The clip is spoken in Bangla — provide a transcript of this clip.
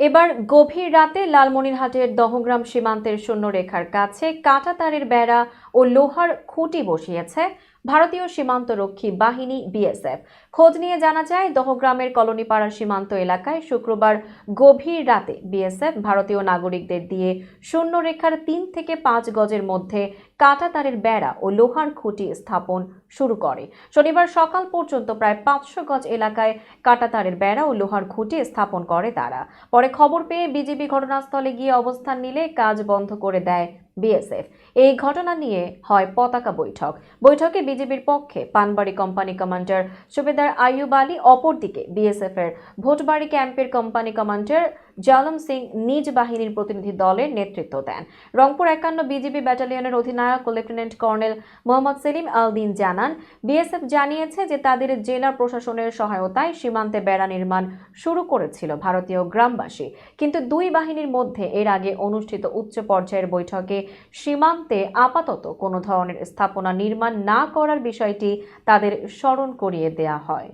এবার গভীর রাতে লালমনিরহাটের দহগ্রাম সীমান্তের শূন্যরেখার কাছে কাঁটাতারের বেড়া ও লোহার খুঁটি বসিয়েছে ভারতীয় সীমান্তরক্ষী বাহিনী বিএসএফ। খোঁজ নিয়ে জানা যায়, দহগ্রামের কলোনিপাড়া সীমান্ত এলাকায় শুক্রবার গভীর রাতে বিএসএফ ভারতীয় নাগরিকদের দিয়ে শূন্যরেখার ৩ থেকে ৫ গজের মধ্যে কাঁটাতারের বেড়া ও লোহার খুঁটি স্থাপন শুরু করে। শনিবার সকাল পর্যন্ত প্রায় ৫০০ গজ এলাকায় কাঁটাতারের বেড়া ও লোহার খুঁটি স্থাপন করে তারা। পরে খবর পেয়ে বিজিবি ঘটনাস্থলে গিয়ে অবস্থান নিলে কাজ বন্ধ করে দেয় বিএসএফ। এই ঘটনা নিয়ে হয় পতাকা বৈঠকে বিজিবির পক্ষে পানবাড়ি কোম্পানি কমান্ডার সুবেদার আইয়ুব আলী, অপরদিকে বিএসএফ এর ভোটবাড়ি ক্যাম্পের কোম্পানি কমান্ডার জালম সিং নিজ বাহিনীর প্রতিনিধি দলের নেতৃত্ব দেন। রংপুর ৫১ বিজিবি ব্যাটালিয়নের অধিনায়ক লেফটেন্যান্ট কর্নেল মোহাম্মদ সেলিম আল দিন জানান, বিএসএফ জানিয়েছে যে তাদের জেলা প্রশাসনের সহায়তায় সীমান্তে বেড়া নির্মাণ শুরু করেছিল ভারতীয় গ্রামবাসী, কিন্তু দুই বাহিনীর মধ্যে এর আগে অনুষ্ঠিত উচ্চ পর্যায়ের বৈঠকে সীমান্তে আপাতত কোনো ধরনের স্থাপনা নির্মাণ না করার বিষয়টি তাদের স্মরণ করিয়ে দেয়া হয়।